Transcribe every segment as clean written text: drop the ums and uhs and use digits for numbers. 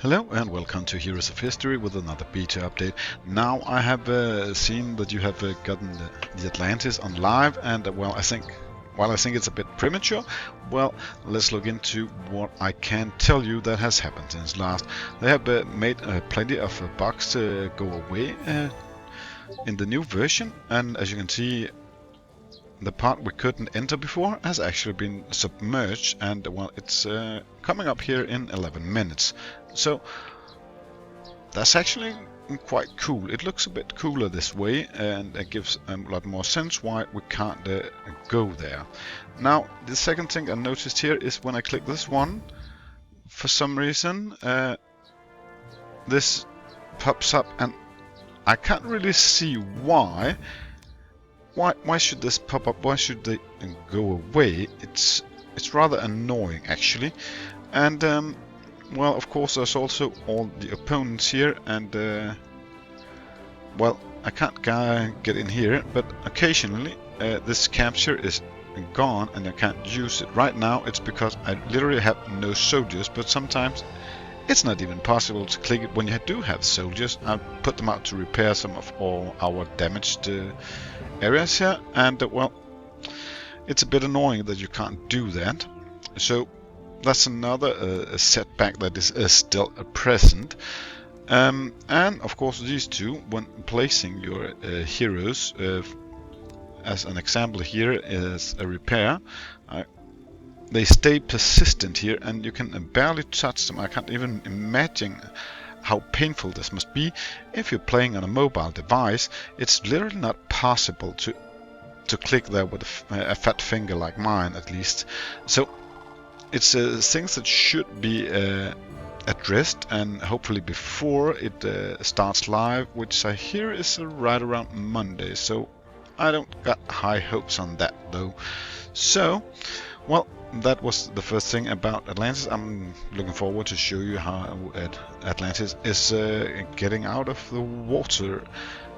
Hello and welcome to Heroes of History with another beta update. Now I have seen that you have gotten the Atlantis on live, and well, while I think it's a bit premature, well, let's look into what I can tell you that has happened since last. They have made plenty of bugs go away in the new version, and as you can see, the part we couldn't enter before has actually been submerged, and well, it's coming up here in 11 minutes. So that's actually quite cool. It looks a bit cooler this way, and it gives a lot more sense why we can't go there. Now, the second thing I noticed here is when I click this one, for some reason, this pops up, and I can't really see why. Why should this pop up? Why should they go away? It's rather annoying actually, and well, of course, there's also all the opponents here, and well, I can't get in here, but occasionally this capture is gone and I can't use it. Right now, it's because I literally have no soldiers, but sometimes it's not even possible to click it when you do have soldiers. I put them out to repair some of all our damaged areas here, and well, it's a bit annoying that you can't do that. So that's another setback that is still present. And of course, these two, when placing your heroes, as an example here is a repair, they stay persistent here, and you can barely touch them. I can't even imagine how painful this must be if you're playing on a mobile device. It's literally not possible to click there with a fat finger like mine, at least. So it's things that should be addressed, and hopefully before it starts live, which I hear is right around Monday. So I don't got high hopes on that though. So, well, that was the first thing about Atlantis. I'm looking forward to show you how Atlantis is getting out of the water.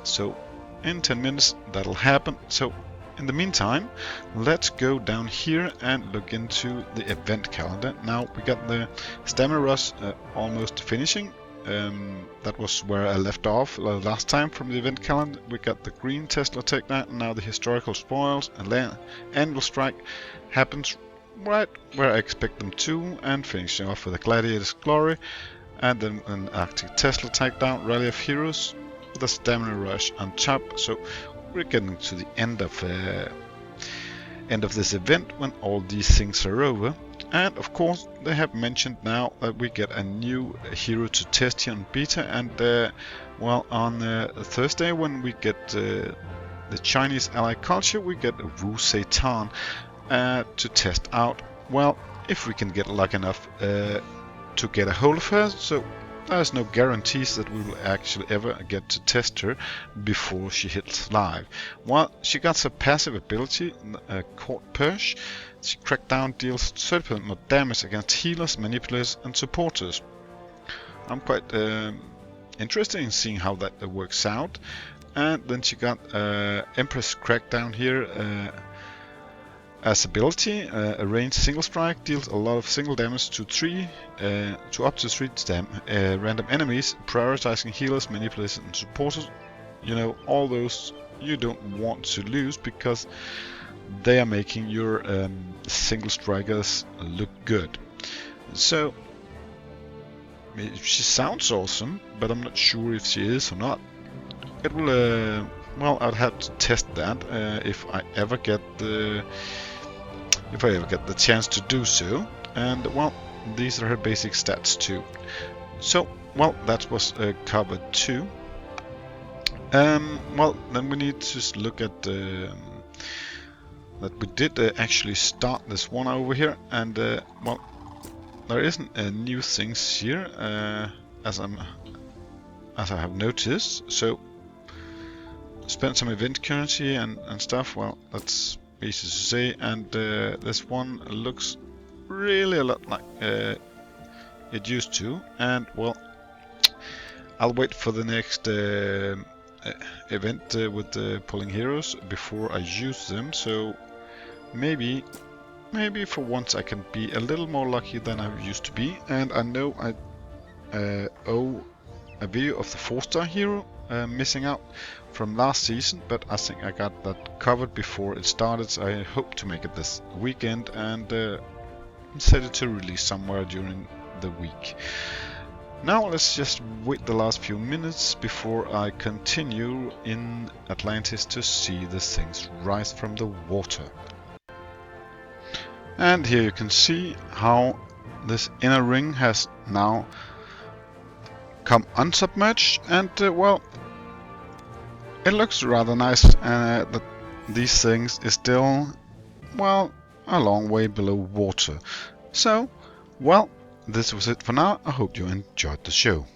So in 10 minutes that'll happen. So in the meantime, let's go down here and look into the event calendar. Now we got the Stamina Rush almost finishing. That was where I left off last time from the event calendar. We got the green Tesla takedown, now the historical spoils, and Annual Strike happens right where I expect them to, and finishing off with the Gladiator's Glory, and then an Arctic Tesla takedown, Rally of Heroes, with a Stamina Rush on top. So we're getting to the end of this event when all these things are over. And of course, they have mentioned now that we get a new hero to test here on beta, and well, on Thursday when we get the Chinese allied culture, we get Wu Seitan to test out. Well, if we can get lucky enough to get a hold of her. So there's no guarantees that we will actually ever get to test her before she hits live. Well, she got a passive ability, Court Purge. She Crackdown deals 30% more damage against healers, manipulators, and supporters. I'm quite interested in seeing how that works out. And then she got Empress Crackdown here as ability. A ranged single strike deals a lot of single damage to up to 3 random enemies, prioritizing healers, manipulators, and supporters. You know, all those you don't want to lose because they are making your single strikers look good. So she sounds awesome, but I'm not sure if she is or not. It will well, I'll have to test that if I ever get the chance to do so. And well, these are her basic stats too. So well, that was covered too. Well, then we need to look at that we did actually start this one over here, and well, there isn't new things here as I have noticed. So spent some event currency and stuff. Well, that's easy to say, and this one looks really a lot like it used to. And well, I'll wait for the next event with the pulling heroes before I use them. So maybe for once I can be a little more lucky than I used to be. And I know I a video of the 4-star hero missing out from last season, but I think I got that covered before it started, so I hope to make it this weekend and set it to release somewhere during the week. Now let's just wait the last few minutes before I continue in Atlantis to see the things rise from the water. And here you can see how this inner ring has now come unsubmerged, and well, it looks rather nice that these things is still, well, a long way below water. So, well, this was it for now. I hope you enjoyed the show.